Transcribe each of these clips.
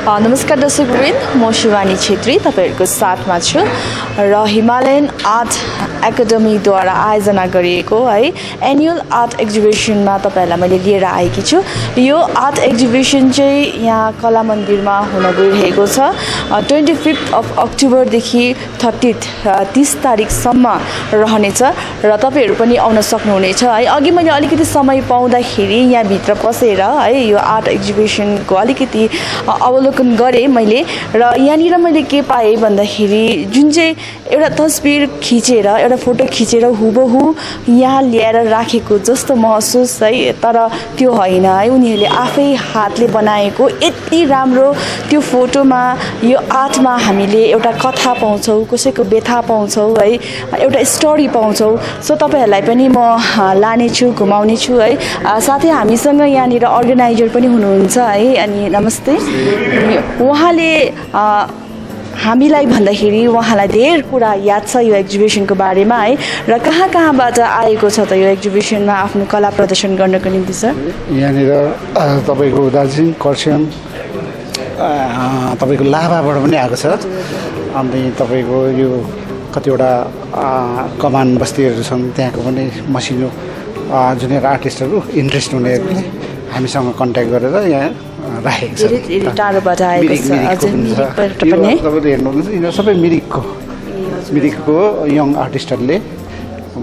नमस्कार दर्शकवृन्द, म शिवानी छेत्री तपाईहरुको साथमा छु र हिमालयन आर्ट एकाडेमीद्वारा आयोजना गरिएको है एनुअल आर्ट एक्जिबिसनमा तपाईहरुलाई मैले लिएर आएकी छु। यो आर्ट एक्जिबिसन चाहिँ यहाँ कला मन्दिरमा हुन गइरहेको छ। 25 अक्टोबरदेखि 30 तारिकसम्म रहनेछ र तपाईहरु पनि आउन सक्नुहुनेछ है। अघि मैले अलिकति समय पाउँदाखेरि यहाँ भित्र पसेर है यो आर्ट एक्जिबिसनको अलिकति अवलोकन गरे मैले र यहाँनिर मैले के पाएँ भन्दाखेरि जुन चाहिँ एउटा तस्बिर खिचेर एउटा फोटो खिचेर हुबहु यहाँ ल्याएर राखेको जस्तो महसुस है, तर त्यो होइन है। उनीहरूले आफै हातले बनाएको यति राम्रो त्यो फोटोमा यो आर्टमा हामीले एउटा कथा पाउँछौँ, कसैको व्यथा पाउँछौँ है, एउटा स्टोरी पाउँछौँ। सो तपाईहरुलाई पनि म लानेछु, घुमाउने छु है। साथै हामीसँग यहाँनिर अर्गनाइजर पनि हुनुहुन्छ है। अनि नमस्ते, उहाँले हामीलाई भन्दाखेरि उहाँलाई धेरै कुरा याद छ यो एक्जिबिसनको बारेमा है र कहाँबाट आएको छ त यो एक्जिबिसनमा आफ्नो कला प्रदर्शन गर्नको निम्ति सर? यहाँनिर तपाईको दार्जिलिङ खरसाङ तपाईको लाभाबाट पनि आएको छ। अनि तपाईको यो कतिवटा कमान बस्तीहरू छन् त्यहाँको पनि मसिनो जुनियर आर्टिस्टहरू इन्ट्रेस्ट हुनेहरूले हामीसँग कन्ट्याक्ट गरेर यहाँ राखेको छ। धेरै टाढोबाट आएको छ। हजुर, मिरिकबाट पनि तपाईले हेर्नुहुन्छ यिनीहरू सबै मिरिकको यङ आर्टिस्टहरूले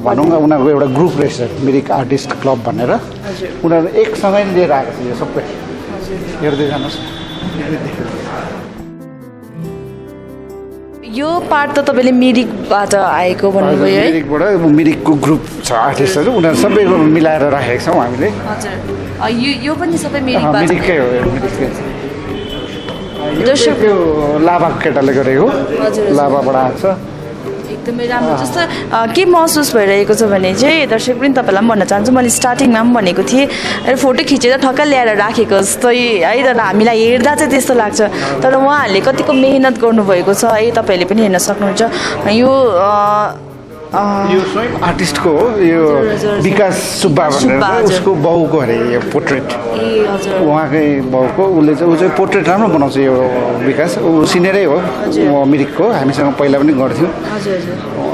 भनौँ न उनीहरूको एउटा ग्रुप रहेछ मिरिक आर्टिस्ट क्लब भनेर। उनीहरू एकसँगै लिएर आएको छ यो सबै। हेर्दै जानुहोस्। यो पार्ट त तपाईले मिरिकबाट आएको भन्नुभयो है? मिरिकबाट मिरिकको ग्रुप छ आर्टिस्टहरू, उनीहरू सबैको मिलाएर राखेको छौँ हामीले। हजुर, यो पनि सबै मिरिकबाट? मिरिककै हो, मिरिककै। त्यो लाभा केटाले गरेको, लाभाबाट आएको छ। एकदमै राम्रो। जस्तो के महसुस भइरहेको छ भने चाहिँ दर्शक पनि तपाईँलाई पनि भन्न चाहन्छु, मैले स्टार्टिङमा पनि भनेको थिएँ फोटो खिचेर ठक्क ल्याएर राखेको जस्तै है, तर हामीलाई हेर्दा चाहिँ त्यस्तो लाग्छ। तर उहाँहरूले कतिको मेहनत गर्नुभएको छ है, तपाईँहरूले पनि हेर्न सक्नुहुन्छ। यो स्वयं आर्टिस्टको हो, यो विकास सुब्बा भनेर उसको बाउको अरे यो पोर्ट्रेट। उहाँकै बाउको ऊ चाहिँ पोर्ट्रेट राम्रो बनाउँछ यो विकास। ऊ सिनियरै हो, मिरिकको, हामीसँग पहिला पनि गर्थ्यौँ।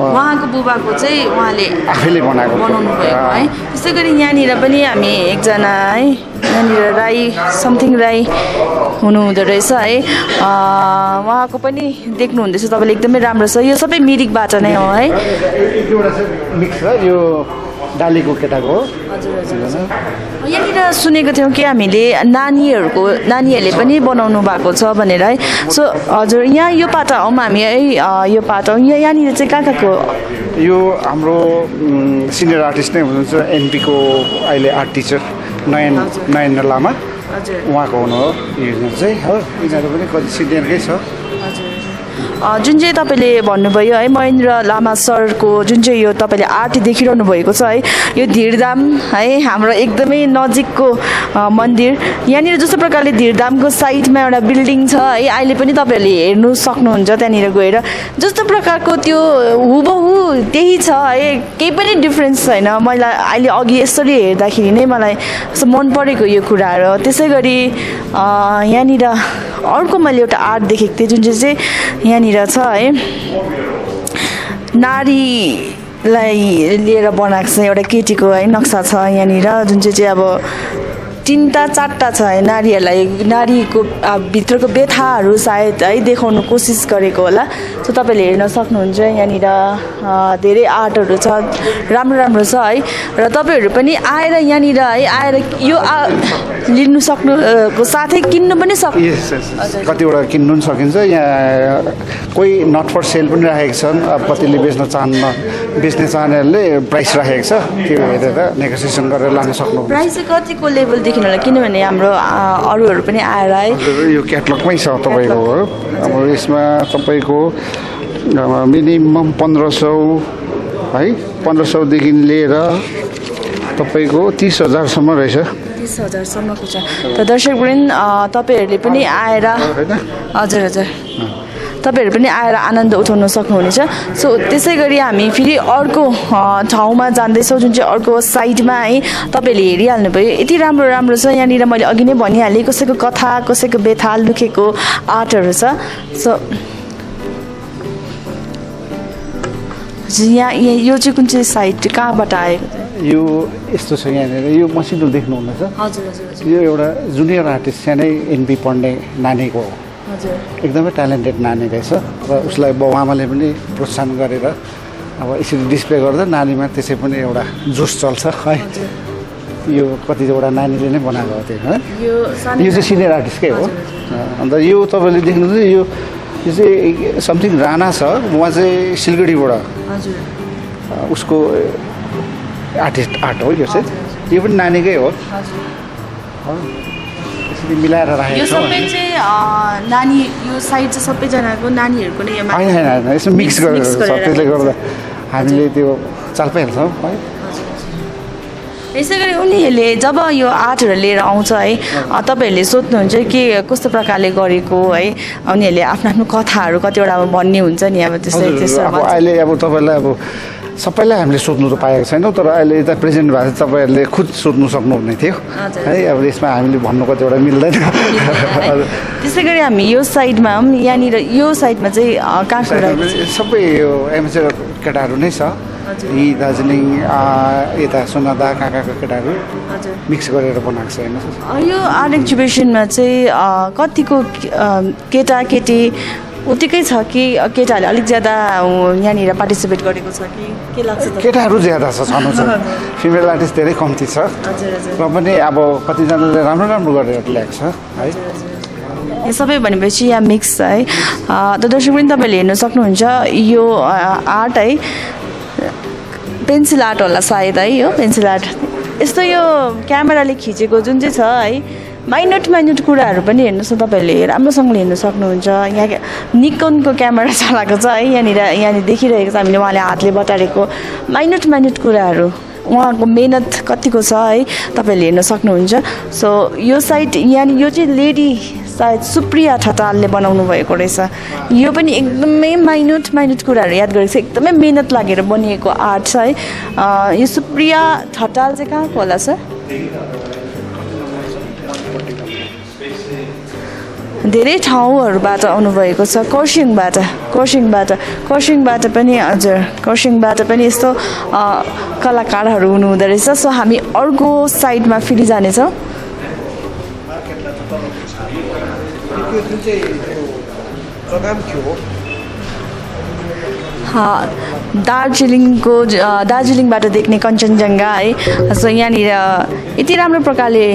उहाँको बुबाको चाहिँ उहाँले आफैले बनाउनु भएको है। त्यसै गरी यहाँनिर पनि हामी एकजना है, यहाँनिर राई समथिङ राई हुनुहुँदो रहेछ है। उहाँको पनि देख्नुहुँदैछ तपाईँले, एकदमै राम्रो छ। यो सबै मिरिकबाट नै हो है? एउटा चाहिँ मिक्स छ, यो डालीको केटाको हो। यहाँनिर सुनेको थियौँ कि हामीले नानीहरूले पनि बनाउनु भएको छ भनेर है। सो हजुर, यहाँ यो पाटा हौँ हामी है, यो पाटा यहाँनिर चाहिँ कहाँको? यो हाम्रो सिनियर आर्टिस्ट नै हुनुहुन्छ, एनपीको अहिले आर्ट टिचर नयन लामा, उहाँको हुनु हो यो चाहिँ हो। यिनीहरू पनि कति सिनियरकै छ। जुन चाहिँ तपाईँले भन्नुभयो है महेन्द्र लामा सरको जुन चाहिँ यो तपाईँले आर्ट देखिरहनु भएको छ है, यो धीरधाम है हाम्रो एकदमै नजिकको मन्दिर। यहाँनिर जस्तो प्रकारले धीरधामको साइडमा एउटा बिल्डिङ छ है, अहिले पनि तपाईँहरूले हेर्नु सक्नुहुन्छ त्यहाँनिर गएर। जस्तो प्रकारको त्यो हुबहु त्यही छ है, केही पनि डिफ्रेन्स छैन। मैले अहिले अघि यसरी हेर्दाखेरि नै मलाई मन परेको यो कुराहरू। त्यसै गरी यहाँनिर अर्को मैले एउटा आर्ट देखेको थिएँ जुन चाहिँ यहाँनिर छ है, नारीलाई लिएर बनाएको छ एउटा केटीको है नक्सा छ यहाँनिर, जुन चाहिँ अब 3-4टा छ है। नारीको भित्रको व्यथाहरू सायद है देखाउनु कोसिस गरेको होला। सो तपाईँले हेर्न सक्नुहुन्छ यहाँनिर धेरै आर्टहरू छ, राम्रो छ है। र तपाईँहरू पनि आएर यहाँनिर है आएर यो लिनु सक्नुको साथै किन्नु पनि सक्नु। कतिवटा किन्नु पनि सकिन्छ। यहाँ कोही नट फर सेल पनि राखेको छन्, कतिले बेच्ने चाहनेहरूले प्राइस राखेको छ, त्यो हेरेर नेगोसिएसन गरेर लान सक्नु। प्राइस चाहिँ कतिको लेभलदेखि होला? किनभने हाम्रो अरूहरू पनि आएर है यो क्याटलगमै छ तपाईँको हो। अब यसमा तपाईँको मिनिमम 1500 है, 1500देखि लिएर तपाईँको 30,000सम्म रहेछ। 30,000सम्मको छ। त दर्शकवृन्द तपाईँहरूले पनि आएर हजुर तपाईँहरू पनि आएर आनन्द उठाउन सक्नुहुनेछ सो त्यसै गरी हामी फेरि अर्को ठाउँमा जाँदैछौँ जुन चाहिँ अर्को साइडमा है तपाईँहरूले हेरिहाल्नुभयो यति राम्रो राम्रो छ यहाँनिर मैले अघि नै भनिहालेँ कसैको कथा कसैको व्यथा लुकेको आर्टहरू छ सो यहाँ यो चाहिँ कुन चाहिँ साइड कहाँबाट आएको यो यस्तो छ यहाँनिर यो मसिनो देख्नुहुँदैछ हजुर हजुर यो एउटा जुनियर आर्टिस्ट सानै एनपी पढ्ने नानीको हो हजुर एकदमै ट्यालेन्टेड नानी रहेछ र उसलाई बाउआमाले पनि प्रोत्साहन गरेर अब यसरी डिस्प्ले गर्दा नानीमा त्यसै पनि एउटा जोस चल्छ है यो कतिवटा नानीले नै बनाएको हो त्यो है यो चाहिँ सिनियर आर्टिस्टकै हो अन्त यो तपाईँले देख्नुहुन्छ यो चाहिँ समथिङ राणा छ उहाँ चाहिँ सिलगढीबाट उसको आर्टिस्ट आर्ट हो यो चाहिँ यो पनि नानीकै हो यसरी मिलाएर राखेको छ नानी यो साइड चाहिँ सबैजनाको नानीहरूको नै होइन यसो मिक्स गरेर छ त्यसले गर्दा हामीले त्यो चाल पाइहाल्छौँ है यसै गरी उनीहरूले जब यो आर्टहरू लिएर आउँछ है तपाईँहरूले सोध्नुहुन्छ के कस्तो प्रकारले गरेको है उनीहरूले आफ्नो आफ्नो कथाहरू कतिवटा अब भन्ने हुन्छ नि अब त्यस्तै अब अहिले अब तपाईँलाई अब सबैलाई हामीले सोध्नु त पाएको छैनौँ तर अहिले यता प्रेजेन्ट भएको तपाईँहरूले खुद सोध्नु सक्नुहुने थियो है अब यसमा हामीले भन्नु कतिवटा मिल्दैन त्यसै गरी हामी यो साइडमा यहाँनिर यो साइडमा चाहिँ कहाँ सबै यो एमेचर केटाहरू नै छ यी दार्जिलिङ यता सोनादा काकाका केटाहरू मिक्स गरेर बनाएको छ हेर्नुहोस् यो आर्ट एक्जिबिसनमा चाहिँ कतिको केटाकेटी उत्तिकै छ कि केटाहरूले अलिक ज्यादा यहाँनिर पार्टिसिपेट गरेको छ कि के लाग्छ केटाहरू ज्यादा छ छनु छ फिमेल आर्टिस्ट धेरै कम्ती छ र पनि अब कतिजनाले राम्रो राम्रो गरेर ल्याएको छ है यो सबै भनेपछि यहाँ मिक्स है त दर्शक पनि तपाईँले हेर्न सक्नुहुन्छ यो आर्ट है पेन्सिल आर्ट होला सायद है यो पेन्सिल आर्ट यस्तो यो क्यामेराले खिचेको जुन चाहिँ छ है माइन्युट कुराहरू पनि हेर्नुहोस् न तपाईँहरूले राम्रोसँगले हेर्न सक्नुहुन्छ यहाँ निकनको क्यामेरा चलाएको छ है यहाँनिर देखिरहेको छ हामीले उहाँले हातले बटारेको माइन्युट कुराहरू उहाँको मेहनत कतिको छ है तपाईँहरूले हेर्न सक्नुहुन्छ सो यो साइड यहाँ यो चाहिँ लेडी सायद सुप्रिया ठटालले बनाउनु भएको रहेछ यो पनि एकदमै माइन्युट कुराहरू याद गरेको छ एकदमै मेहनत लागेर बनिएको आर्ट छ है यो सुप्रिया ठटाल चाहिँ कहाँको होला सर धेरै ठाउँहरूबाट आउनुभएको छ खरसाङबाट पनि हजुर खरसाङबाट पनि यस्तो कलाकारहरू हुनुहुँदो रहेछ सो हामी अर्को साइडमा फेरि जानेछौँ दार्जिलिङबाट देख्ने कञ्चनजङ्घा है सो यहाँनिर यति राम्रो प्रकारले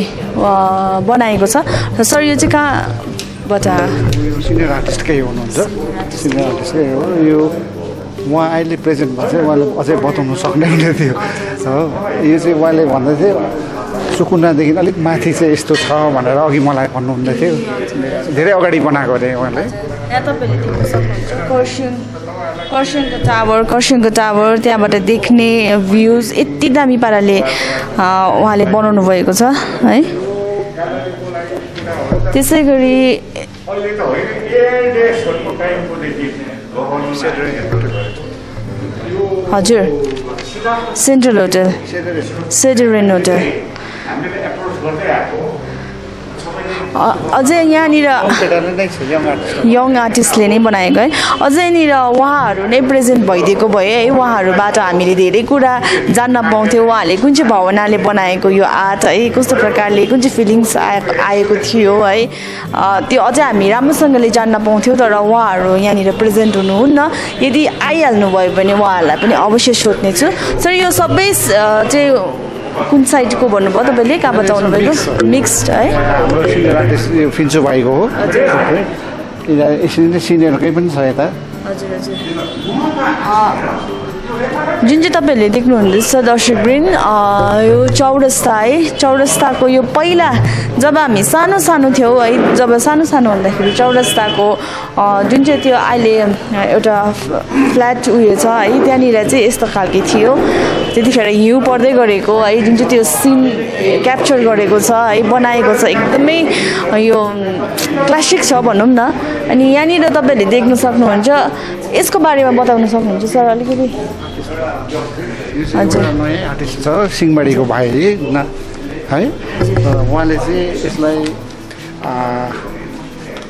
बनाएको छ सर यो चाहिँ कहाँबाट सिनियर आर्टिस्टकै हुनुहुन्छ सिनियर आर्टिस्टकै हो यो उहाँ अहिले प्रेजेन्ट भएको चाहिँ उहाँले अझै बताउनु सक्ने हुने थियो हो यो चाहिँ उहाँले भन्दै थियो सुकुनादेखि अलिक माथि चाहिँ यस्तो छ भनेर अघि मलाई भन्नुहुँदै थियो धेरै अगाडि बनाएको अरे उहाँले खरसाङको टावर त्यहाँबाट देख्ने भ्युज यति दामी पाराले उहाँले बनाउनु भएको छ है त्यसै गरी हजुर सेन्ट्रल होटल सेडरेन होटल अझै यहाँनिर यङ आर्टिस्टले नै बनाएको है अझै यहाँनिर उहाँहरू नै प्रेजेन्ट भइदिएको भए है उहाँहरूबाट हामीले धेरै कुरा जान्न पाउँथ्यौँ उहाँहरूले कुन चाहिँ भावनाले बनाएको यो आर्ट है कस्तो प्रकारले कुन चाहिँ फिलिङ्स आएको थियो है त्यो अझै हामी राम्रोसँगले जान्न पाउँथ्यौँ तर उहाँहरू यहाँनिर प्रेजेन्ट हुनुहुन्न यदि आइहाल्नु भयो भने उहाँहरूलाई पनि अवश्य सोध्नेछु सर यो सबै चाहिँ कुन साइडको भन्नुभयो तपाईँले कहाँबाट आउनुभएको मिक्स्ड है हाम्रो सिनियर आर्टिस्ट यो फिन्चो भाइको हो यसरी नै सिनियरकै पनि छ यता हजुर हजुर जुन चाहिँ तपाईँहरूले देख्नुहुँदैछ दर्शकवृन्द यो चौरस्ता है चौरस्ताको यो पहिला जब हामी सानो सानो थियौँ है जब सानो सानो हुँदाखेरि चौरस्ताको जुन चाहिँ त्यो अहिले एउटा फ्ल्याट उयो छ है त्यहाँनिर चाहिँ यस्तो खालके थियो त्यतिखेर हिउँ पर्दै गरेको है जुन चाहिँ त्यो सिन क्याप्चर गरेको छ है बनाएको छ एकदमै यो क्लासिक छ भनौँ न अनि यहाँनिर तपाईँहरूले देख्न सक्नुहुन्छ यसको बारेमा बताउन सक्नुहुन्छ सर अलिकति हजुर नयाँ आर्टिस्ट छ सिंहबारीको भाइ है उहाँले चाहिँ यसलाई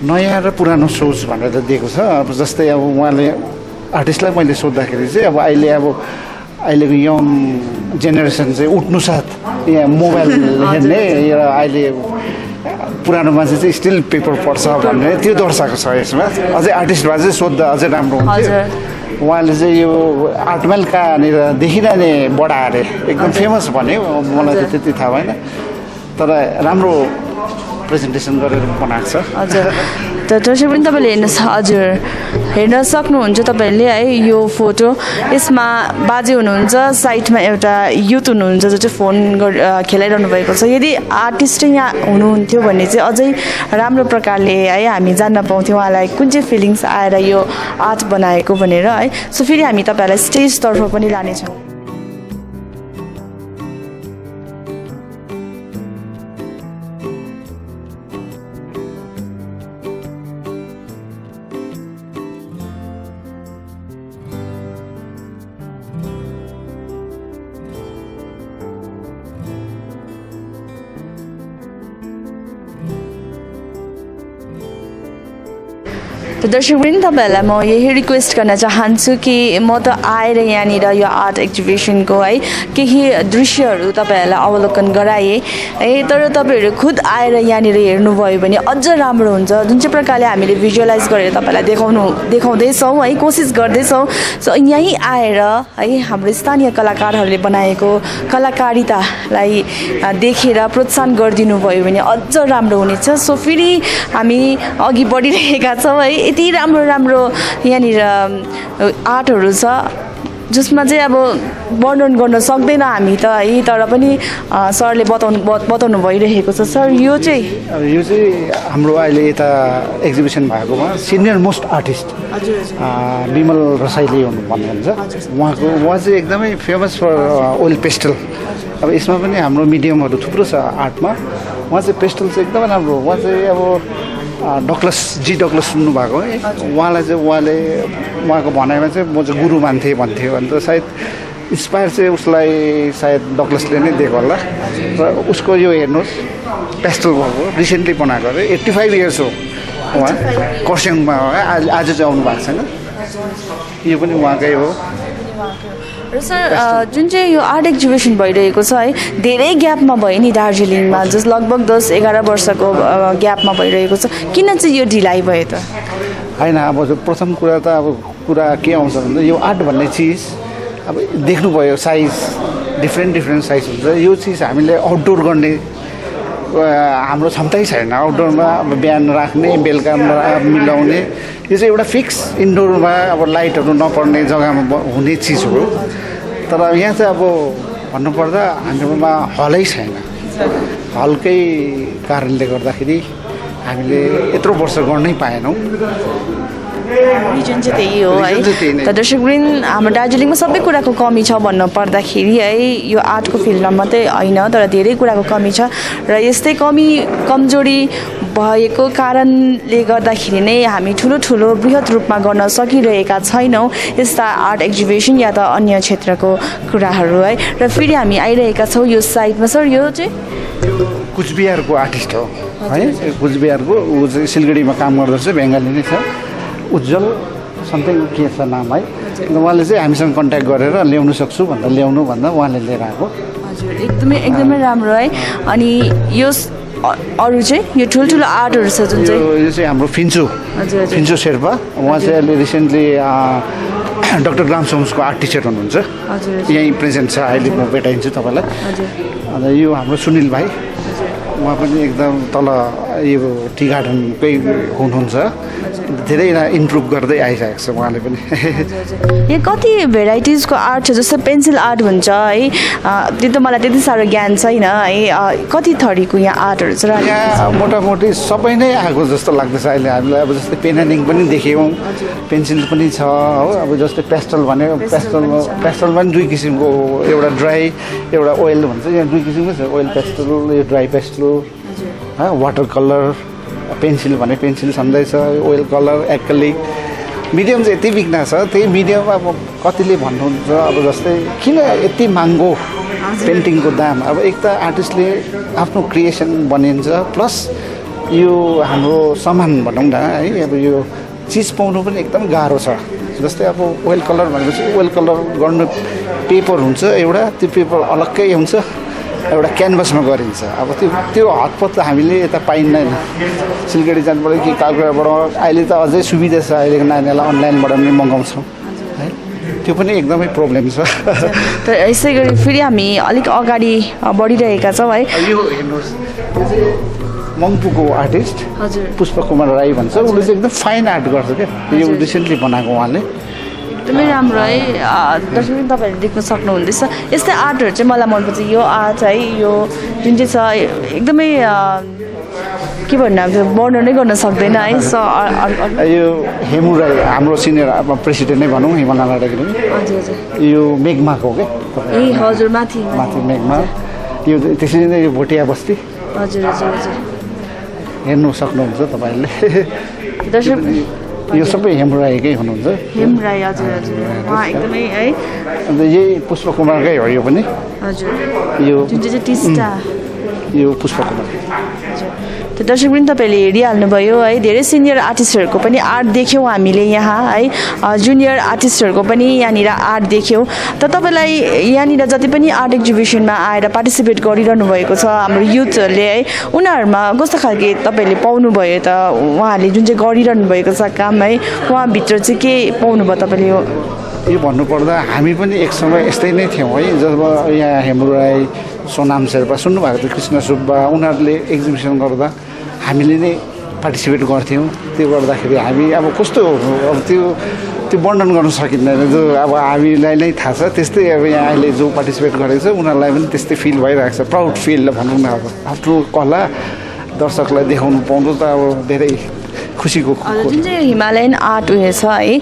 नयाँ र पुरानो सोच भनेर दिएको छ अब जस्तै अब उहाँले आर्टिस्टलाई मैले सोद्धाखेरि चाहिँ अब अहिलेको यङ जेनेरेसन चाहिँ उठ्नु साथ यहाँ मोबाइल हेर्ने र अहिले पुरानो मान्छे चाहिँ स्टिल पेपर पढ्छ भन्ने त्यो दर्शाएको छ यसमा अझै आर्टिस्ट भए चाहिँ सोद्धा अझै राम्रो हुन्थ्यो उहाँले चाहिँ यो आर्टमेल कहाँनिर देखिरहने बडा अरे एकदम फेमस भन्यो मलाई त त्यति थाहा भएन तर राम्रो प्रेजेन्टेसन गरेर बनाएको छ हजुर त दर्शक पनि तपाईँले हेर्न सक्नुहुन्छ तपाईँहरूले है यो फोटो यसमा बाजे हुनुहुन्छ साइडमा एउटा युथ हुनुहुन्छ जो चाहिँ फोन खेलाइरहनु भएको छ यदि आर्टिस्टै यहाँ हुनुहुन्थ्यो भने चाहिँ अझै राम्रो प्रकारले है हामी जान्न पाउँथ्यौँ उहाँलाई कुन चाहिँ फिलिङ्स आएर यो आर्ट बनाएको भनेर है सो फेरि हामी तपाईँहरूलाई स्टेजतर्फ पनि लानेछौँ दर्शकवृन्द तपाईँहरूलाई म यही रिक्वेस्ट गर्न चाहन्छु कि म त आएर यहाँनिर यो आर्ट एक्जिबिसनको है केही दृश्यहरू तपाईँहरूलाई अवलोकन गराएँ है तर तपाईँहरू खुद आएर यहाँनिर हेर्नुभयो भने अझ राम्रो हुन्छ जुन चाहिँ प्रकारले हामीले भिजुअलाइज गरेर तपाईँलाई देखाउँदैछौँ है कोसिस गर्दैछौँ सो यहीँ आएर है हाम्रो स्थानीय कलाकारहरूले बनाएको कलाकारितालाई देखेर प्रोत्साहन गरिदिनु भयो भने अझ राम्रो हुनेछ सो फेरि हामी अघि बढिरहेका छौँ है यति राम्रो राम्रो यहाँनिर आर्टहरू छ जसमा चाहिँ अब वर्णन गर्न सक्दैन हामी त है तर पनि सरले बताउनु भइरहेको छ सर यो चाहिँ हाम्रो अहिले यता एक्जिबिसन भएकोमा senior most artist Bimal Rasaili भन्नुहुन्छ उहाँ चाहिँ एकदमै फेमस फर ओइल पेस्टल अब यसमा पनि हाम्रो मिडियमहरू थुप्रो छ आर्टमा उहाँ चाहिँ पेस्टल चाहिँ एकदमै राम्रो उहाँ चाहिँ अब डक्लस सुन्नुभएको है उहाँको भनाइमा चाहिँ म चाहिँ गुरु मान्थेँ भन्थ्यो अन्त सायद इन्सपायर चाहिँ उसलाई सायद डक्लसले नै दिएको होला र उसको यो हेर्नुहोस् पेस्टल भएको रिसेन्टली बनाएको अरे 85 इयर्स हो उहाँ खरसाङमा आज चाहिँ आउनु भएको छैन यो पनि उहाँकै हो र सर जुन चाहिँ यो आर्ट एक्जिबिसन भइरहेको छ है धेरै ग्यापमा भयो नि दार्जिलिङमा जस लगभग 10-11 वर्षको ग्यापमा भइरहेको छ किन चाहिँ यो ढिलाइ भयो त होइन अब प्रथम कुरा त अब कुरा के आउँछ भन्दा यो आर्ट भन्ने चिज अब देख्नुभयो साइज डिफ्रेन्ट साइज हुन्छ यो चिज हामीले आउटडोर गर्ने हाम्रो क्षमतै छैन आउटडोरमा अब बिहान राख्ने बेलुका मिलाउने यो चाहिँ एउटा फिक्स इन्डोरमा अब लाइटहरू नपर्ने जग्गामा हुने चिज हो तर यहाँ चाहिँ अब भन्नुपर्दा हाम्रोमा हलै छैन हलकै कारणले गर्दाखेरि हामीले यत्रो वर्ष गर्नै पाएनौँ रिजन चाहिँ त्यही हो है त दर्शकवृन्द हाम्रो दार्जिलिङमा सबै कुराको कमी छ भन्नु पर्दाखेरि है यो आर्टको फिल्डमा मात्रै होइन तर धेरै कुराको कमी छ र यस्तै कमजोरी भएको कारणले गर्दाखेरि नै हामी ठुलो बृहत रूपमा गर्न सकिरहेका छैनौँ यस्ता आर्ट एक्जिबिसन या त अन्य क्षेत्रको कुराहरू है र फेरि हामी आइरहेका छौँ यो साइडमा सर यो चाहिँ कुचबिहारको आर्टिस्ट हो है कुचबिहारको ऊ चाहिँ सिलगढीमा काम गर्दछ बङ्गाली नै छ उज्जवल समथिङ के छ नाम है उहाँले चाहिँ हामीसँग कन्ट्याक्ट गरेर ल्याउनु सक्छु भन्दा उहाँले लिएर आएको हजुर एकदमै राम्रो है अनि यो अरू चाहिँ यो ठुल्ठुलो आर्टहरू छ जुन चाहिँ यो चाहिँ हाम्रो फिन्चो शेर्पा उहाँ चाहिँ अहिले रिसेन्टली डाक्टर ग्राम्स होम्सको आर्ट टिचर हुनुहुन्छ यहीँ प्रेजेन्ट छ अहिले म भेटाइन्छु तपाईँलाई अन्त यो हाम्रो सुनिल भाइ उहाँ पनि एकदम तल यो टी गार्डनकै हुनुहुन्छ धेरै इम्प्रुभ गर्दै आइरहेको छ उहाँले पनि यहाँ कति भेराइटिजको आर्ट छ जस्तो पेन्सिल आर्ट हुन्छ है त्यो त मलाई त्यति साह्रो ज्ञान छैन है कति थरीको यहाँ आर्टहरू छ र यहाँ मोटामोटी सबै नै आएको जस्तो लाग्दैछ अहिले हामीलाई अब जस्तै पेनानिङ पनि देख्यौँ पेन्सिल पनि छ हो अब जस्तै पेस्टल भन्यो पेस्टलमा पनि 2 किसिमको एउटा ड्राई एउटा ओइल भन्छ यहाँ 2 किसिमको छ ओइल पेस्टल यो dry pastel water colour pencil भने पेन्सिल छँदैछ ओइल कलर एक्रिलिक मिडियम चाहिँ यति बिग्ना छ त्यही मिडियम अब कतिले भन्नुहुन्छ अब जस्तै किन यति महँगो पेन्टिङको दाम अब एक त आर्टिस्टले आफ्नो क्रिएसन बनिन्छ प्लस यो हाम्रो सामान भनौँ न है अब यो चिज पाउनु पनि एकदम गाह्रो छ जस्तै अब ओइल कलर भनेपछि ओइल कलर गर्नु पेपर हुन्छ एउटा त्यो पेपर अलग्गै हुन्छ एउटा क्यानभसमा गरिन्छ अब त्यो हतपत हामीले यता पाइँदैन सिलगढी जानु पऱ्यो कि कालकाटाबाट अहिले त अझै सुविधा छ अहिलेको नानीहरूलाई अनलाइनबाट पनि मगाउँछौँ है त्यो पनि एकदमै प्रब्लम छ तर यसै गरी फेरि हामी अलिक अगाडि बढिरहेका छौँ है यो हेर्नुहोस् मङ्पुको आर्टिस्ट हजुर पुष्पकुमार राई भन्छ उसले चाहिँ एकदम फाइन आर्ट गर्छ क्या यो रिसेन्टली बनाएको उहाँले एकदमै राम्रो है दर्शक तपाईँहरूले देख्न सक्नुहुँदैछ यस्तै आर्टहरू चाहिँ मलाई मनपर्छ यो आर्ट है यो जुन चाहिँ छ एकदमै के भन्नु अब वर्णनै गर्न सक्दैन है यो हेमु राई हाम्रो सिनियर प्रेसिडेन्ट नै भनौँ हिमालयन आर्ट एकाडेमी हजुर हजुर यो मेघमाको क्या ए हजुर माथि माथि मेघमा यो त्यसरी नै यो भोटिया बस्ती हजुर हजुर हजुर हेर्नु सक्नुहुन्छ तपाईँहरूले दर्शक यो सबै हेमु राईकै हुनुहुन्छ हेम राई हजुर हजुर उहाँ एकदमै है अन्त यही पुष्पकुमारकै हो यो पनि हजुर यो जुन चाहिँ टिस्टा यो पुष्पकुमार त्यो दर्शक पनि तपाईँले हेरिहाल्नुभयो है धेरै सिनियर आर्टिस्टहरूको पनि आर्ट देख्यौँ हामीले यहाँ है जुनियर आर्टिस्टहरूको पनि यहाँनिर आर्ट देख्यौँ त तपाईँलाई यहाँनिर जति पनि आर्ट एक्जिबिसनमा आएर पार्टिसिपेट गरिरहनु भएको छ हाम्रो युथहरूले है उनीहरूमा कस्तो खालके तपाईँहरूले पाउनुभयो त उहाँहरूले जुन चाहिँ गरिरहनु भएको छ काम है उहाँभित्र चाहिँ के पाउनुभयो तपाईँले यो भन्नुपर्दा हामी पनि एक समय यस्तै नै थियौँ है जब यहाँ हेमु राई सोनाम शेर्पा सुन्नुभएको थियो कृष्ण सुब्बा उनीहरूले एक्जिबिसन गर्दा हामीले नै पार्टिसिपेट गर्थ्यौँ त्यो गर्दाखेरि हामी अब कस्तो अब त्यो वर्णन गर्न सकिँदैन जो अब हामीलाई नै थाहा छ त्यस्तै अब यहाँ अहिले जो पार्टिसिपेट गरेको छ उनीहरूलाई पनि त्यस्तै फिल भइरहेको छ प्राउड फिल भनौँ न अब आफ्नो कला दर्शकलाई देखाउनु पाउनु त अब धेरै खुसीको जुन चाहिँ हिमालयन आर्ट उयो छ है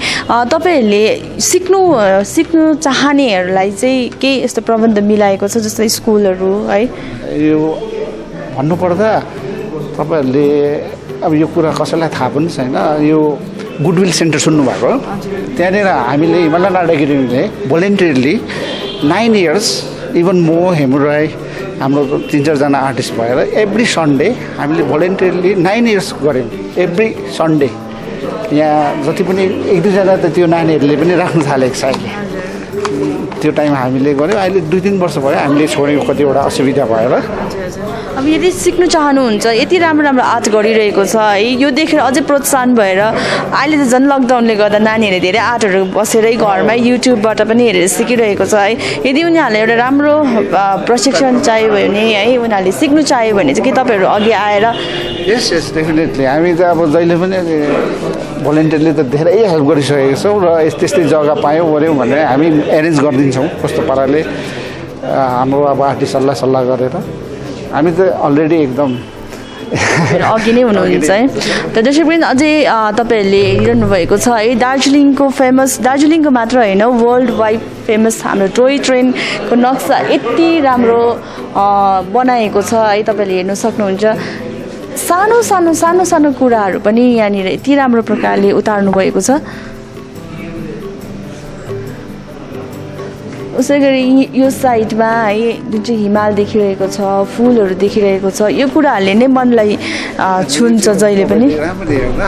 तपाईँहरूले सिक्नु चाहनेहरूलाई चाहिँ केही यस्तो प्रबन्ध मिलाएको छ जस्तै स्कुलहरू है यो भन्नुपर्दा तपाईँहरूले अब यो कुरा कसैलाई थाहा पनि छैन यो गुडविल सेन्टर सुन्नुभएको त्यहाँनिर हामीले हिमालयन आर्ट एकाडेमीले भोलिन्टियरली 9 इयर्स इभन म हेमु राई हाम्रो 3-4जना आर्टिस्ट भएर एभ्री सन्डे हामीले भोलिन्टियरली 9 इयर्स गऱ्यौँ एभ्री सन्डे यहाँ जति पनि 1-2जना त त्यो नानीहरूले पनि राख्नु थालेको छ अहिले त्यो टाइम हामीले गऱ्यौँ अहिले 2-3 वर्ष भयो हामीले छोड्यौँ कतिवटा असुविधा भएर अब यदि सिक्नु चाहनुहुन्छ यति राम्रो राम्रो आर्ट गरिरहेको छ है यो देखेर अझै प्रोत्साहन भएर अहिले त झन् लकडाउनले गर्दा नानीहरूले धेरै आर्टहरू बसेरै घरमै युट्युबबाट पनि हेरेर सिकिरहेको छ है यदि उनीहरूलाई एउटा राम्रो प्रशिक्षण चाहियो भने है उनीहरूले सिक्नु चाह्यो भने चाहिँ के तपाईँहरू अघि आएर यस डेफिनेटली हामी त अब जहिले पनि भोलिन्टियरले त धेरै हेल्प गरिसकेको छौँ र त्यस्तै जग्गा पायौँ गऱ्यौँ भने हामी एरेन्ज गरिदिन्छौँ कस्तो पाराले हाम्रो अब आर्टिस्टहरूलाई सल्लाह गरेर हामी त अलरेडी एकदम अघि नै हुनुहुन्छ है त दर्शक पनि अझै तपाईँहरूले हेरिरहनु भएको छ है दार्जिलिङको मात्र होइन वर्ल्ड वाइड फेमस हाम्रो टोय ट्रेनको नक्सा यति राम्रो बनाएको छ है तपाईँहरूले हेर्न सक्नुहुन्छ सानो कुराहरू पनि यहाँनिर यति राम्रो प्रकारले उतार्नु भएको छ उसै गरी यो साइडमा है जुन चाहिँ हिमाल देखिरहेको छ फुलहरू देखिरहेको छ यो कुराहरूले नै मनलाई छुन्छ जहिले पनि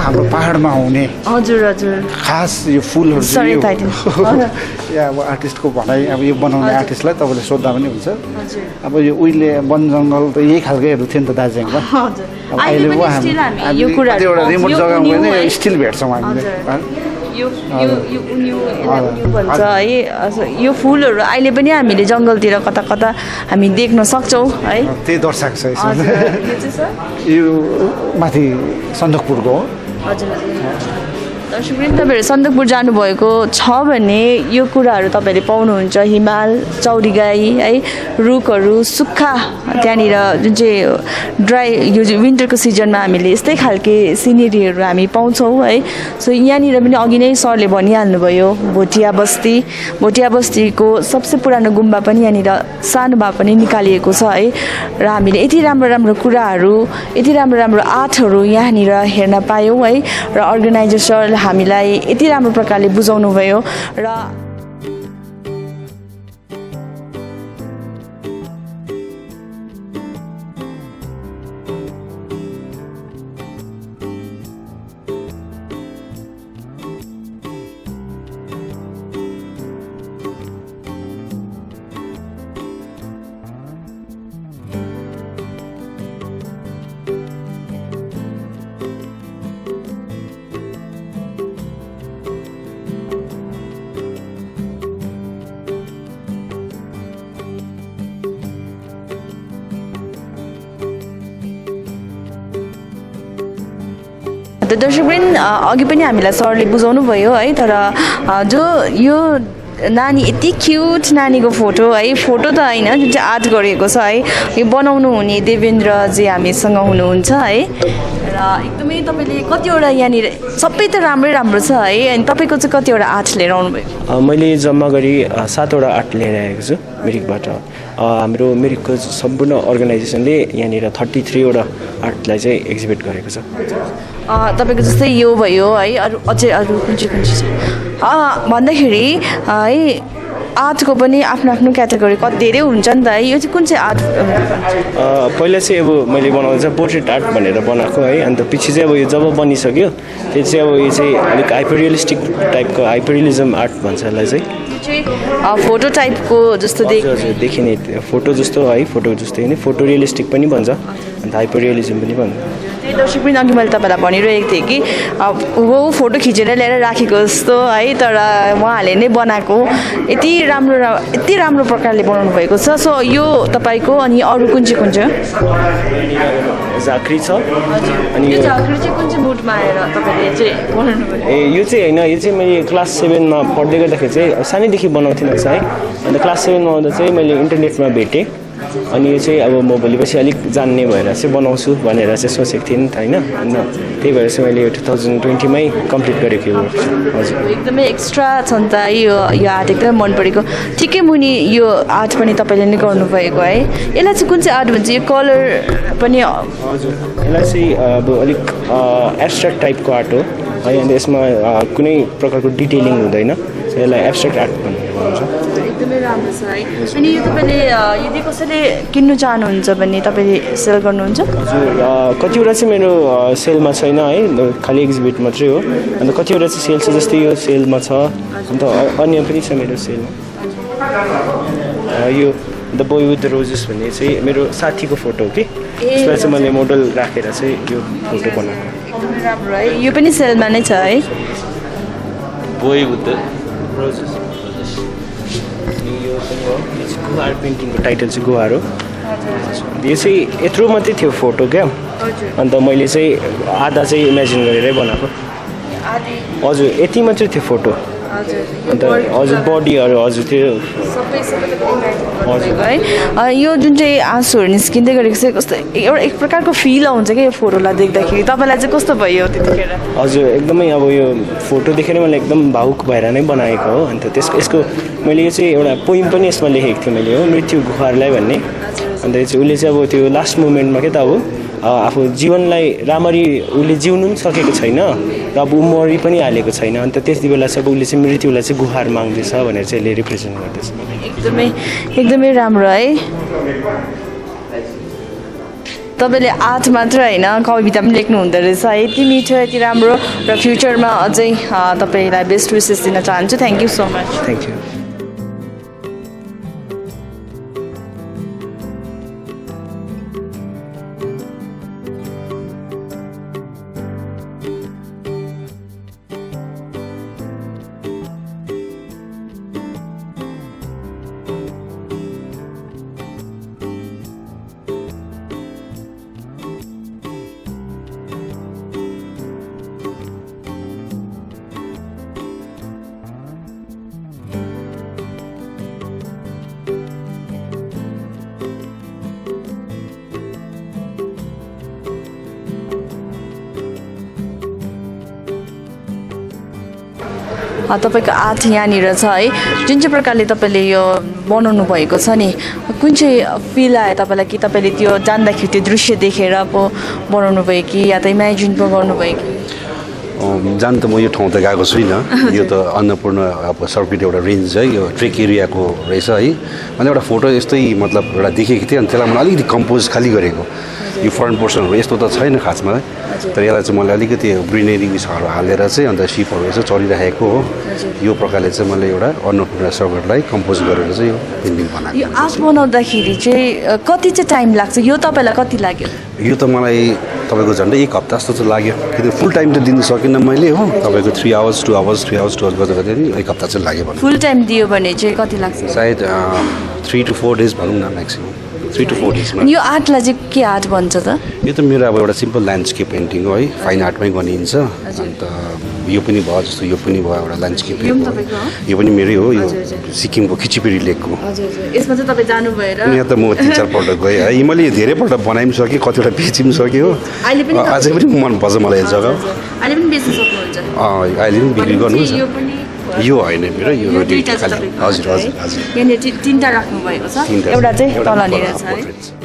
हाम्रो पाहाडमा हुने हजुर हजुर खास यो फुलहरू या अब आर्टिस्टको भनाइ अब यो बनाउने आर्टिस्टलाई तपाईँले सोद्धा पनि हुन्छ अब यो उहिले वन जङ्गल त यही खालकैहरू थियो नि त दार्जिलिङमा अहिले यो कतिवटा रिमोट जग्गामा पनि स्टिल भेट्छौँ हामीले यो यो यो उन्यु उन्यु भन्छ है यो फुलहरू अहिले पनि हामीले जङ्गलतिर कता कता हामी देख्न सक्छौँ है त्यही दर्शाएको छ यसमा हजुर यो चाहिँ सर यो माथि सन्दकपुरको हो हजुर दर्शकवृन्द तपाईँहरू सन्दकपुर जानुभएको छ भने यो कुराहरू तपाईँहरूले पाउनुहुन्छ हिमाल चौरीगाई है रुखहरू सुक्खा त्यहाँनिर जुन चाहिँ ड्राई यो विन्टरको सिजनमा हामीले यस्तै खालके सिनेरीहरू हामी पाउँछौँ है सो यहाँनिर पनि अघि नै सरले भनिहाल्नुभयो भोटिया बस्तीको सबसे पुरानो गुम्बा पनि यहाँनिर सानो भए पनि निकालिएको छ है र हामीले यति राम्रो राम्रो कुराहरू यति राम्रो राम्रो आर्टहरू यहाँनिर हेर्न पायौँ है र अर्गनाइजर सरले हामीलाई यति राम्रो प्रकारले बुझाउनु भयो र दर्शकवृन्द अघि पनि हामीलाई सरले बुझाउनु भयो है तर जो यो नानी यति क्युट नानीको फोटो है फोटो त होइन जुन चाहिँ आर्ट गरिएको छ है यो बनाउनु हुने देवेन्द्रजी हामीसँग हुनुहुन्छ है र एकदमै तपाईँले कतिवटा यहाँनिर सबै त राम्रै राम्रो छ है अनि तपाईँको चाहिँ कतिवटा आर्ट लिएर आउनुभयो मैले जम्मा गरी 7वटा आर्ट लिएर आएको छु मिरिकबाट हाम्रो मिरिकको सम्पूर्ण अर्गनाइजेसनले यहाँनिर 33वटा आर्टलाई चाहिँ एक्जिबिट गरेको छ तपाईँको जस्तै यो भयो है अरू अझै अरू कुन चाहिँ छ भन्दाखेरि है आर्टको पनि आफ्नो आफ्नो क्याटेगोरी कति धेरै हुन्छ नि त है यो चाहिँ कुन चाहिँ आर्ट पहिला चाहिँ अब मैले बनाउँदा चाहिँ पोर्ट्रेट आर्ट भनेर बनाएको है अन्त पछि चाहिँ अब यो जब बनिसक्यो त्यो चाहिँ अब यो चाहिँ अलिक हाइपररियलिस्टिक टाइपको हाइपररियलिजम आर्ट भन्छ यसलाई चाहिँ फोटो टाइपको जस्तो देखिने फोटो जस्तो है फोटो जस्तो होइन फोटो रियलिस्टिक पनि भन्छ अन्त हाइपररियलिजम पनि भन्छ त्यही दर्शक पनि अघि मैले तपाईँलाई भनिरहेको थिएँ कि वो फोटो खिचेर ल्याएर राखेको जस्तो है तर उहाँहरूले नै बनाएको यति राम्रो प्रकारले बनाउनु भएको छ सो यो तपाईँको अनि अरू कुन चाहिँ झाँक्री छ अनि यो झाँक्री चाहिँ कुन चाहिँ मुडमा आएर तपाईँले चाहिँ बनाउनु भयो ए यो चाहिँ होइन यो चाहिँ मैले क्लास 7मा पढ्दै गर्दाखेरि चाहिँ सानैदेखि बनाउँथेँ रहेछ है अन्त क्लास 7मा आउँदा चाहिँ मैले इन्टरनेटमा भेटेँ अनि यो चाहिँ अब म भोलिपछि अलिक जान्ने भएर चाहिँ बनाउँछु भनेर चाहिँ सोचेको थिएँ नि त होइन अन्त त्यही भएर चाहिँ मैले यो 2020मै कम्प्लिट गरेको यो हजुर एकदमै एक्स्ट्रा छ नि त यो आर्ट एकदमै मन परेको ठिकै मुनि यो आर्ट पनि तपाईँले नै गर्नुभएको है यसलाई चाहिँ कुन चाहिँ आर्ट भन्छ यो कलर पनि हजुर यसलाई चाहिँ अब अलिक एब्स्ट्र्याक्ट टाइपको आर्ट हो है अन्त यसमा कुनै प्रकारको डिटेलिङ हुँदैन यसलाई एब्स्ट्र्याक्ट आर्ट भन्छ एकदमै राम्रो छ है अनि यो तपाईँले यदि कसैले किन्नु चाहनुहुन्छ भने तपाईँले सेल गर्नुहुन्छ हजुर कतिवटा चाहिँ मेरो सेलमा छैन है खालि एक्जिबिट मात्रै हो अन्त कतिवटा चाहिँ सेल छ जस्तै यो सेलमा छ अन्त अन्य पनि छ मेरो सेलमा यो the boy with the roses भन्ने चाहिँ मेरो साथीको फोटो हो कि त्यसलाई चाहिँ मैले मोडल राखेर चाहिँ यो फोटो बनाएको एकदमै राम्रो है यो पनि सेलमा नै छ है बोय विथ द रोजेस गुहार पेन्टिङको टाइटल चाहिँ गुहार हो यो चाहिँ यत्रो मात्रै थियो फोटो क्या अन्त मैले चाहिँ आधा चाहिँ इमेजिन गरेरै बनाएको हजुर यति मात्रै थियो फोटो अन्त हजुर बडीहरू हजुर त्यो है यो जुन चाहिँ आँसुहरू निस्किँदै गरेको चाहिँ कस्तो एउटा एक प्रकारको फिल आउँछ क्या यो फोटोलाई देख्दाखेरि तपाईँलाई चाहिँ कस्तो भयो त्यतिखेर हजुर एकदमै अब यो फोटो देखेर मैले एकदम भावुक भएर नै बनाएको हो अन्त यसको मैले यो चाहिँ एउटा पोइम पनि यसमा लेखेको थिएँ मैले हो मृत्यु गुहारलाई भन्ने अन्त यो चाहिँ उसले चाहिँ अब त्यो लास्ट मोमेन्टमा के त अब आफू जीवनलाई राम्ररी उसले जिउनु पनि सकेको छैन र अब मरि पनि हालेको छैन अन्त त्यति बेला चाहिँ अब उसले चाहिँ मृत्युलाई चाहिँ गुहार माग्दैछ भनेर चाहिँ यसले रिप्रेजेन्ट गर्दैछ एकदमै राम्रो है तपाईँले आर्ट मात्र होइन कविता पनि लेख्नु हुँदो रहेछ यति मिठो यति राम्रो र फ्युचरमा अझै तपाईँलाई बेस्ट विसेस दिन चाहन्छु thank you so much thank you तपाईँको आर्ट यहाँनिर छ है जुन चाहिँ प्रकारले तपाईँले यो बनाउनु भएको छ नि कुन चाहिँ फिल आयो तपाईँलाई कि तपाईँले त्यो जान्दाखेरि त्यो दृश्य देखेर पो बनाउनु भयो कि या त इमेजिन पो गर्नुभयो कि जान त म यो ठाउँ त गएको छुइनँ यो त अन्नपूर्ण अब सर्किट एउटा रेन्ज है यो ट्रेक एरियाको रहेछ है अनि एउटा फोटो यस्तै मतलब एउटा देखेको थिएँ अनि त्यसलाई मैले अलिकति कम्पोज खालि गरेको यो फ्रन्ट पोर्सनहरू यस्तो त छैन खासमा है तर यसलाई चाहिँ मैले अलिकति ग्रिनेरी उयसहरू हालेर चाहिँ अन्त सिपहरू यसो चलिरहेको हो यो प्रकारले चाहिँ मैले एउटा अन्नपूर्ण सर्किटलाई कम्पोज गरेर चाहिँ यो पेन्टिङ बनाएको यो आर्ट बनाउँदाखेरि चाहिँ कति चाहिँ टाइम लाग्छ यो तपाईँलाई कति लाग्यो यो त मलाई तपाईँको झन्डै 1 हप्ता जस्तो चाहिँ लाग्यो किनकि फुल टाइम त दिनु सकिनँ मैले हो तपाईँको 3 आवर्स 2 आवर्स 3 आवर्स 2 आवर्स गर्दा गर्दै 1 हप्ता चाहिँ लाग्यो भने फुल टाइम दियो भने चाहिँ कति लाग्छ सायद 3 to 4 days भनौँ न म्याक्सिमम् 3 to 4 days यो आर्टलाई चाहिँ के आर्ट भन्छ त यो त मेरो अब एउटा सिम्पल ल्यान्डस्केप पेन्टिङ हो है फाइन आर्टमै गरिन्छ अन्त यो पनि भयो जस्तो यो पनि भयो एउटा ल्यान्डस्केप यो पनि मेरै हो यो सिक्किमको खिचिपेरी लेकको यसमा चाहिँ तपाईँ जानु भएर यहाँ त म 3-4 पल्ट गएँ है मैले धेरैपल्ट बनाइ पनि सकेँ कतिवटा बेची पनि सकेँ हो अझै पनि मनपर्छ मलाई यो जग्गा अहिले पनि बेच्न सक्नुहुन्छ अहिले पनि बिक्री गर्नुहुन्छ यो होइन मेरो यो दुईटा छ हजुर हजुर हजुर यहाँनिर 3टा राख्नु भएको छ एउटा चाहिँ तलनिर छ है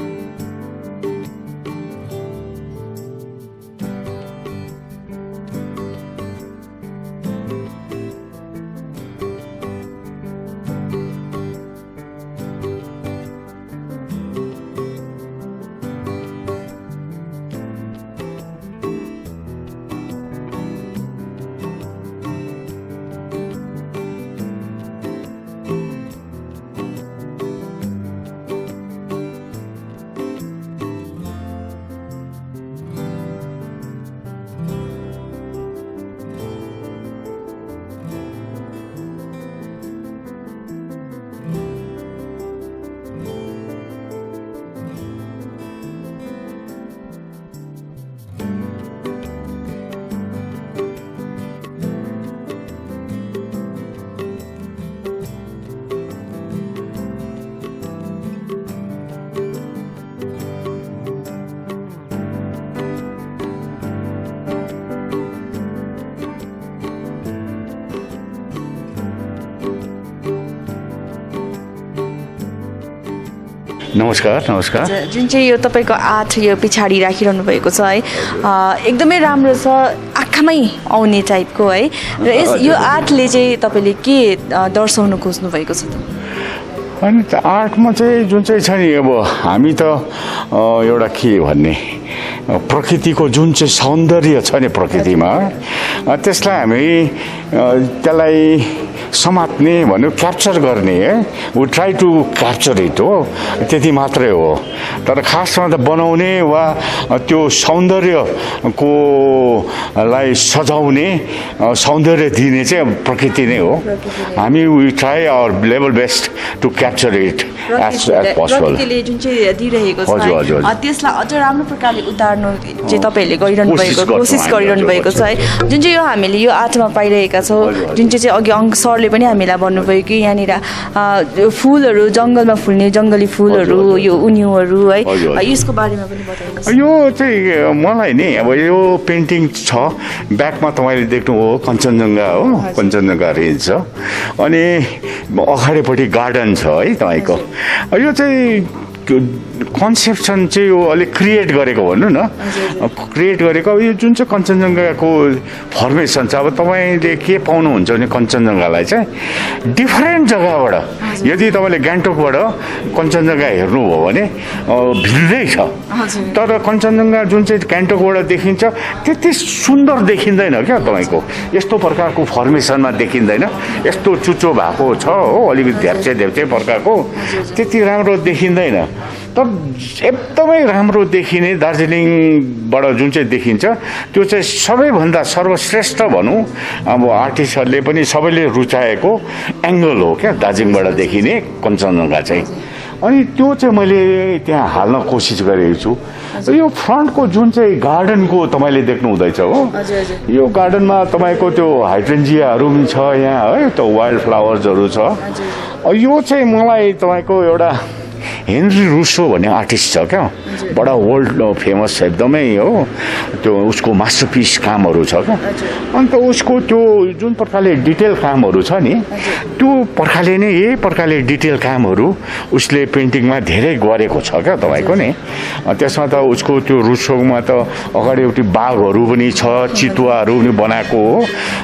नमस्कार नमस्कार जुन चाहिँ यो तपाईँको आर्ट यो पछाडि राखिरहनु भएको छ है एकदमै राम्रो छ आँखामै आउने टाइपको है र यो आर्टले चाहिँ तपाईँले के दर्शाउन खोज्नु भएको छ त अनि त आर्टमा चाहिँ जुन चाहिँ छ नि अब हामी त एउटा के भन्ने प्रकृतिको जुन चाहिँ सौन्दर्य छ नि प्रकृतिमा त्यसलाई हामी त्यसलाई समात्ने भन्यो क्याप्चर गर्ने है we try to capture it हो त्यति मात्रै हो तर खासमा त बनाउने वा त्यो सौन्दर्यको लाई सजाउने सौन्दर्य दिने चाहिँ प्रकृति नै हो हामी we try our level best to capture it as possible जुन चाहिँ दिइरहेको छ त्यसलाई अझ राम्रो प्रकारले उतार्नु चाहिँ तपाईँहरूले गरिरहनु भएको कोसिस गरिरहनु भएको छ है जुन चाहिँ यो हामीले यो आर्टमा पाइरहेका छौँ जुन चाहिँ अघि अङ्क सरले पनि हामीलाई भन्नुभयो कि यहाँनिर फुलहरू जङ्गलमा फुल्ने जङ्गली फुलहरू यो उन्युहरू है यसको बारेमा पनि बताउनुहोस् यो चाहिँ मलाई नि अब यो पेन्टिङ छ ब्याकमा तपाईँले देख्नु हो कञ्चनजङ्घा हो कञ्चनजङ्घा रेन्ज छ अनि अगाडिपट्टि गार्डन छ है तपाईँको यो चाहिँ कन्सेप्सन चाहिँ यो अलिक क्रिएट गरेको भन्नु न क्रिएट गरेको अब यो जुन चाहिँ कञ्चनजङ्घाको फर्मेसन छ अब तपाईँले के पाउनुहुन्छ भने कञ्चनजङ्घालाई चाहिँ डिफरेन्ट जग्गाबाट यदि तपाईँले गान्तोकबाट कञ्चनजङ्घा हेर्नुभयो भने भिन्दै छ तर कञ्चनजङ्घा जुन चाहिँ गान्तोकबाट देखिन्छ त्यति सुन्दर देखिँदैन क्या तपाईँको यस्तो प्रकारको फर्मेसनमा देखिँदैन यस्तो चुच्चो भएको छ हो अलिकति धेर्चे धेर्चे प्रकारको त्यति राम्रो देखिँदैन तर एकदमै राम्रो देखिने दार्जिलिङबाट जुन चाहिँ देखिन्छ त्यो चाहिँ सबैभन्दा सर्वश्रेष्ठ भनौँ अब आर्टिस्टहरूले पनि सबैले रुचाएको एङ्गल हो क्या दार्जिलिङबाट देखिने कञ्चनजङ्घा चाहिँ अनि त्यो चाहिँ मैले त्यहाँ हाल्न कोसिस गरेको छु यो फ्रन्टको जुन चाहिँ गार्डनको तपाईँले देख्नु हुँदैछ हो यो गार्डनमा तपाईँको त्यो हाइड्रेन्जियाहरू पनि छ यहाँ है त्यो वाइल्ड फ्लावर्सहरू छ यो चाहिँ मलाई तपाईँको एउटा हेनरी रुसो भन्ने आर्टिस्ट छ क्या बडा वर्ल्ड फेमस छ एकदमै हो त्यो उसको मास्टरपिस कामहरू छ क्या अन्त उसको त्यो जुन प्रकारले डिटेल कामहरू छ नि त्यो प्रकारले नै यही प्रकारले डिटेल कामहरू उसले पेन्टिङमा धेरै गरेको छ क्या तपाईँको नि त्यसमा त उसको त्यो रुसोमा त अगाडि एउटी बाघहरू पनि छ चितुवाहरू पनि बनाएको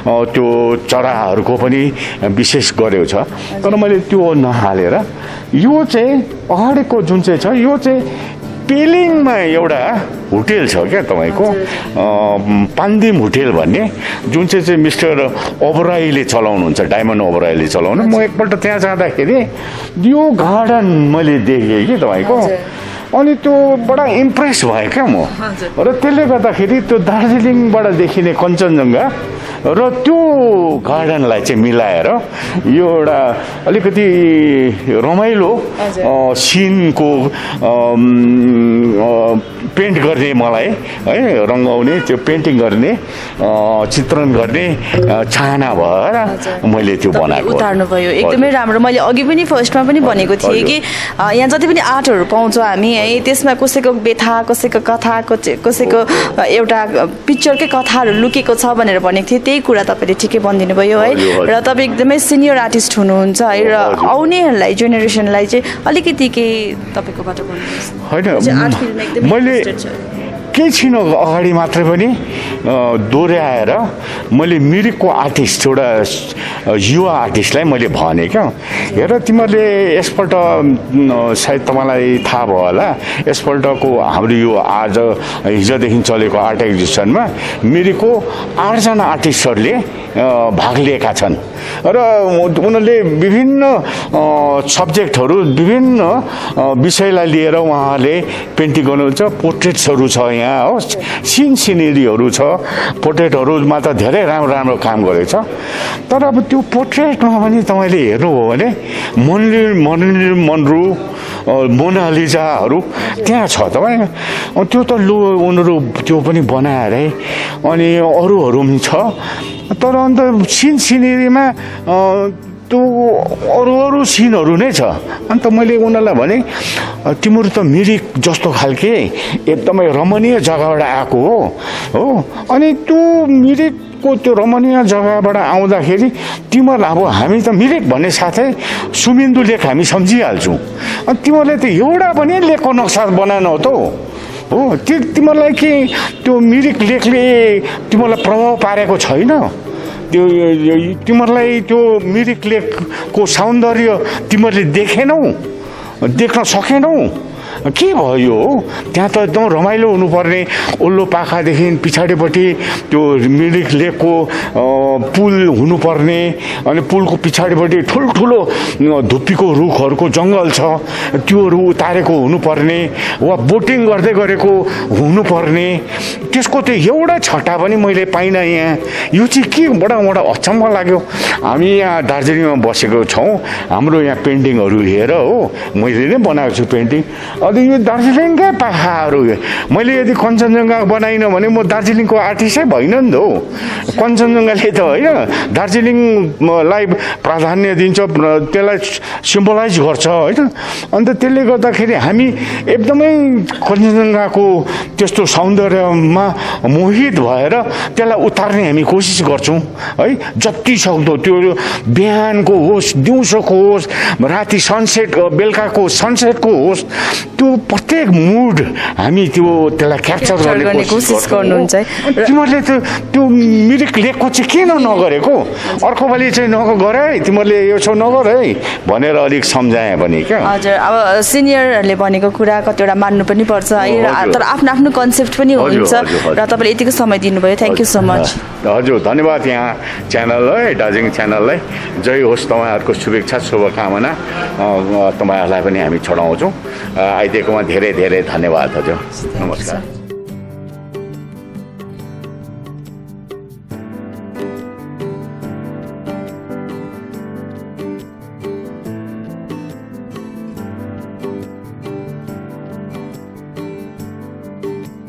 हो त्यो चराहरूको पनि विशेष गरेको छ तर मैले त्यो नहालेर यो चाहिँ अगाडिको जुन चाहिँ छ यो चाहिँ पेलिङमा एउटा होटेल छ क्या तपाईँको पान्दिम होटेल भन्ने जुन चाहिँ मिस्टर ओबराईले चलाउनुहुन्छ डायमन्ड ओबराईले चलाउनु म एकपल्ट त्यहाँ जाँदाखेरि यो गार्डन मैले देखेँ कि तपाईँको अनि त्यो बडा इम्प्रेस भयो क्या म र त्यसले गर्दाखेरि त्यो दार्जिलिङबाट देखिने कञ्चनजङ्घा र त्यो गार्डनलाई चाहिँ मिलाएर यो एउटा अलिकति रमाइलो सिनको पेन्ट गर्ने मलाई है रङ्गाउने त्यो पेन्टिङ गर्ने चित्रण गर्ने चाहना भएर मैले त्यो बनाएको उतार्नुभयो एकदमै राम्रो मैले अघि पनि फर्स्टमा पनि भनेको थिएँ कि यहाँ जति पनि आर्टहरू पाउँछौँ हामी है त्यसमा कसैको व्यथा कसैको कथा कसैको एउटा पिक्चरकै कथाहरू लुकेको छ भनेर भनेको थिएँ त्यही कुरा तपाईँले ठिकै भनिदिनु भयो है र तपाईँ एकदमै सिनियर आर्टिस्ट हुनुहुन्छ है र आउनेहरूलाई जेनेरेसनलाई चाहिँ अलिकति केही तपाईँकोबाट भन्नुहोस् होइन मैले केही छिनो अगाडि मात्रै पनि दोहोऱ्याएर मैले मिरिकको आर्टिस्ट एउटा युवा आर्टिस्टलाई मैले भने क्या हेर तिमीहरूले यसपल्ट सायद तपाईँलाई थाहा भयो होला यसपल्टको हाम्रो यो आज हिजोदेखि चलेको आर्ट एक्जिबिसनमा मिरिकको 8जना आर्टिस्टहरूले भाग लिएका छन् र उनीहरूले विभिन्न सब्जेक्टहरू विभिन्न विषयलाई लिएर उहाँहरूले पेन्टिङ गर्नुहुन्छ पोर्ट्रेट्सहरू छ यहाँ हो सिनेरीहरू छ पोर्ट्रेटहरूमा त धेरै राम्रो राम्रो काम गरेको छ तर अब त्यो पोर्ट्रेटमा पनि तपाईँले हेर्नुभयो भने मर्लिन मनरो मोनालिजाहरू त्यहाँ छ तपाईँ त्यो त लो उनीहरू त्यो पनि बनाएरै अनि अरूहरू पनि छ तर अन्त सिनेरीमा त्यो अरू सिनहरू नै छ अन्त मैले उनीहरूलाई भने तिमीहरू त मिरिक जस्तो खालके एकदमै रमणीय जग्गाबाट आएको हो अनि त्यो मिरिकको त्यो रमणीय जग्गाबाट आउँदाखेरि तिमीहरूलाई अब हामी त मिरिक भन्ने साथै सुमिन्दु लेक हामी सम्झिहाल्छौँ अनि तिमीहरूले त एउटा पनि लेकको नक्सा बनाएनौ त हो तिमीहरूलाई के त्यो मिरिक लेकले तिमीहरूलाई प्रभाव पारेको छैन त्यो तिमीहरूलाई त्यो मिरिक लेकको सौन्दर्य तिमीहरूले देख्न सकेनौ के भयो त्यहाँ त एकदम रमाइलो हुनुपर्ने ओल्लो पाखादेखि पछाडिपट्टि त्यो मिरिक लेकको पुल हुनुपर्ने अनि पुलको पछाडिपट्टि ठुल्ठुलो धुप्पीको रुखहरूको जङ्गल छ त्योहरू उतारेको हुनुपर्ने वा बोटिङ गर्दै गरेको हुनुपर्ने त्यसको त एउटा छटा पनि मैले पाइनँ यहाँ यो चाहिँ के बडा अचम्म लाग्यो हामी यहाँ दार्जिलिङमा बसेको छौँ हाम्रो यहाँ पेन्टिङहरू हेर हो मैले नै बनाएको छु पेन्टिङ अनि यो दार्जिलिङकै पाखाहरू मैले यदि कञ्चनजङ्घा बनाइनँ भने म दार्जिलिङको आर्टिस्टै भइन नि त हो कञ्चनजङ्घाले त होइन दार्जिलिङलाई प्राधान्य दिन्छ त्यसलाई सिम्बलाइज गर्छ होइन अन्त त्यसले गर्दाखेरि हामी एकदमै कञ्चनजङ्घाको त्यस्तो सौन्दर्यमा मोहित भएर त्यसलाई उतार्ने हामी कोसिस गर्छौँ है जति सक्दो त्यो बिहानको होस् दिउँसोको होस् राति सनसेट बेलुकाको सनसेटको होस् त्यो प्रत्येक मुड हामी त्यसलाई क्याप्चर गर्ने कोसिस गर्नुहुन्छ तिमीहरूले त्यो मिरिक लेकको चाहिँ किन नगरेको अर्को पालि चाहिँ नगर है तिमीहरूले यो छौ नगर है भनेर अलिक सम्झाएँ भने क्या हजुर अब सिनियरहरूले भनेको कुरा कतिवटा मान्नु पनि पर्छ है तर आफ्नो आफ्नो कन्सेप्ट पनि हुन्छ र तपाईँले यतिको समय दिनुभयो थ्याङ्क यू सो मच हजुर धन्यवाद यहाँ च्यानललाई दार्जिलिङ च्यानललाई जय होस् तपाईँहरूको शुभेच्छा शुभकामना तपाईँहरूलाई पनि हामी चढाउँछौँ आइदिएकोमा धेरै धेरै धन्यवाद हजुर नमस्कार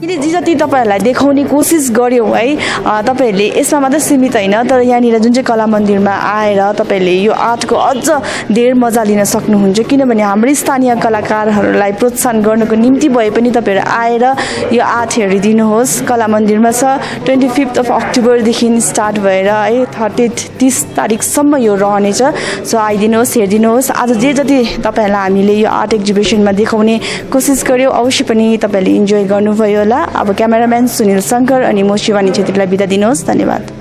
किन जति तपाईँहरूलाई देखाउने कोसिस गऱ्यौँ है तपाईँहरूले यसमा मात्रै सीमित होइन तर यहाँनिर जुन चाहिँ कला मन्दिरमा आएर तपाईँहरूले यो आर्टको अझ धेर मजा लिन सक्नुहुन्छ किनभने हाम्रो स्थानीय कलाकारहरूलाई प्रोत्साहन गर्नको निम्ति भए पनि तपाईँहरू आएर यो आर्ट हेरिदिनुहोस् कला मन्दिरमा छ 25 अक्टोबरदेखि स्टार्ट भएर है 30 तारिकसम्म यो रहनेछ सो आइदिनुहोस् हेरिदिनुहोस् आज जे जति तपाईँहरूलाई हामीले यो आर्ट एक्जिबिसनमा देखाउने कोसिस गऱ्यौँ अवश्य पनि तपाईँहरूले इन्जोय गर्नुभयो होला अब क्यामेराम्यान सुनिल शङ्कर अनि म शिवानी छेत्रीलाई बिदा दिनुहोस् धन्यवाद